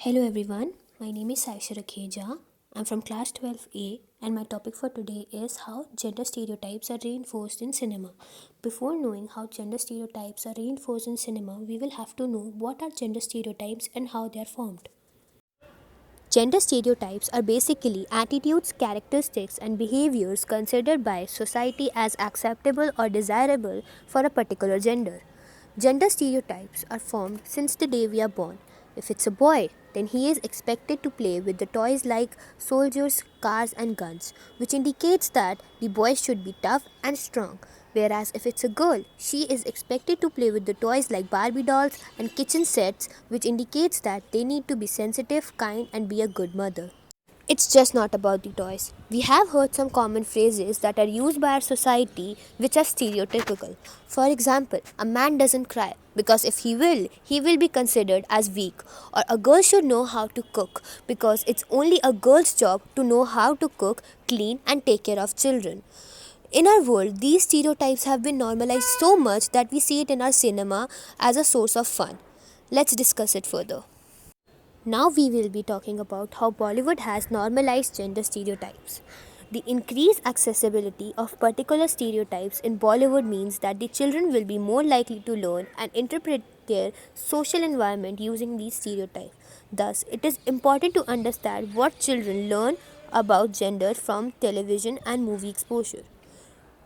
Hello everyone, my name is Saisha Rakheja. I'm from class 12A and my topic for today is how gender stereotypes are reinforced in cinema. Before knowing how gender stereotypes are reinforced in cinema, we will have to know what are gender stereotypes and how they are formed. Gender stereotypes are basically attitudes, characteristics, and behaviors considered by society as acceptable or desirable for a particular gender. Gender stereotypes are formed since the day we are born. If it's a boy, then he is expected to play with the toys like soldiers, cars, and guns, which indicates that the boy should be tough and strong. Whereas if it's a girl, she is expected to play with the toys like Barbie dolls and kitchen sets, which indicates that they need to be sensitive, kind, and be a good mother. It's just not about the toys. We have heard some common phrases that are used by our society which are stereotypical. For example, a man doesn't cry because if he will be considered as weak. Or a girl should know how to cook because it's only a girl's job to know how to cook, clean, and take care of children. In our world, these stereotypes have been normalized so much that we see it in our cinema as a source of fun. Let's discuss it further. Now we will be talking about how Bollywood has normalized gender stereotypes. The increased accessibility of particular stereotypes in Bollywood means that the children will be more likely to learn and interpret their social environment using these stereotypes. Thus, it is important to understand what children learn about gender from television and movie exposure.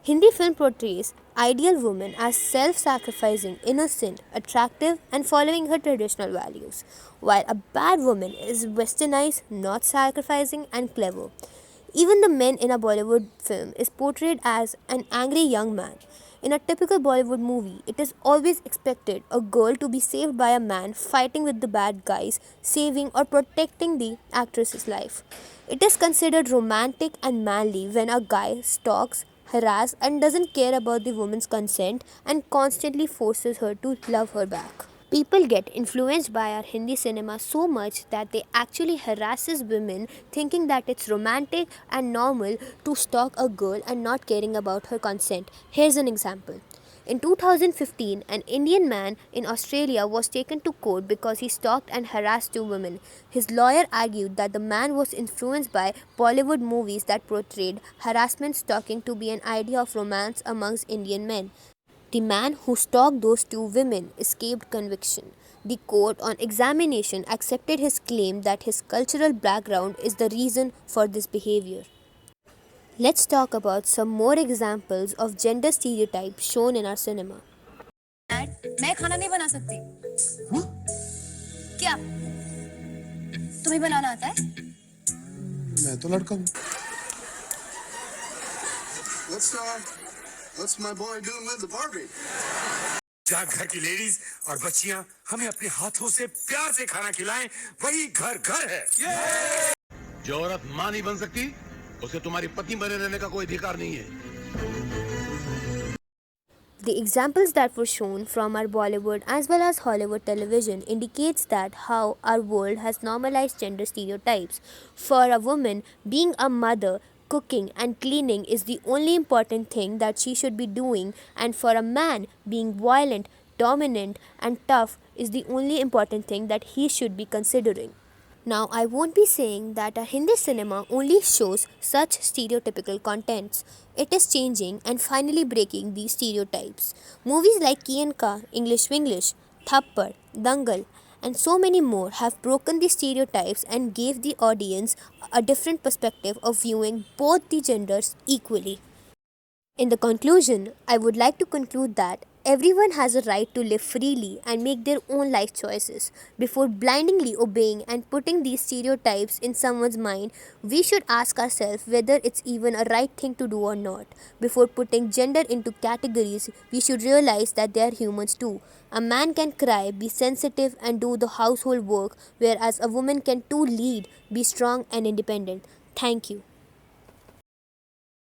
Hindi film portrays ideal woman as self-sacrificing, innocent, attractive, and following her traditional values, while a bad woman is westernized, not sacrificing, and clever. Even the man in a Bollywood film is portrayed as an angry young man. In a typical Bollywood movie, it is always expected a girl to be saved by a man fighting with the bad guys, saving or protecting the actress's life. It is considered romantic and manly when a guy stalks, harasses, and doesn't care about the woman's consent and constantly forces her to love her back. People get influenced by our Hindi cinema so much that they actually harasses women thinking that it's romantic and normal to stalk a girl and not caring about her consent. Here's an example. In 2015, an Indian man in Australia was taken to court because he stalked and harassed two women. His lawyer argued that the man was influenced by Bollywood movies that portrayed harassment stalking to be an idea of romance amongst Indian men. The man who stalked those two women escaped conviction. The court, on examination, accepted his claim that his cultural background is the reason for this behavior. Let's talk about some more examples of gender stereotypes shown in our cinema. मैं खाना नहीं बना सकती। क्या तुम्हें बनाना आता है? मैं तो लड़का हूँ। What's my boy doing with the Barbie? जहाँ घर की लेडीज और बच्चियाँ हमें अपने हाथों से प्यार से खाना खिलाएं, वही घर घर है। जो औरत माँ नहीं बन सकती, उसे तुम्हारी पत्नी बने रहने का कोई अधिकार नहीं है। The examples that were shown from our Bollywood as well as Hollywood television indicates that how our world has normalized gender stereotypes. For a woman, being a mother, cooking and cleaning is the only important thing that she should be doing, and for a man, being violent, dominant and tough is the only important thing that he should be considering. Now, I won't be saying that a Hindi cinema only shows such stereotypical contents. It is changing and finally breaking these stereotypes. Movies like Ki and Ka, English Winglish, Thappad, Dangal, and so many more have broken the stereotypes and gave the audience a different perspective of viewing both the genders equally. In the conclusion, I would like to conclude that everyone has a right to live freely and make their own life choices. Before blindly obeying and putting these stereotypes in someone's mind, we should ask ourselves whether it's even a right thing to do or not. Before putting gender into categories, we should realize that they are humans too. A man can cry, be sensitive, and do the household work, whereas a woman can too lead, be strong and independent. Thank you.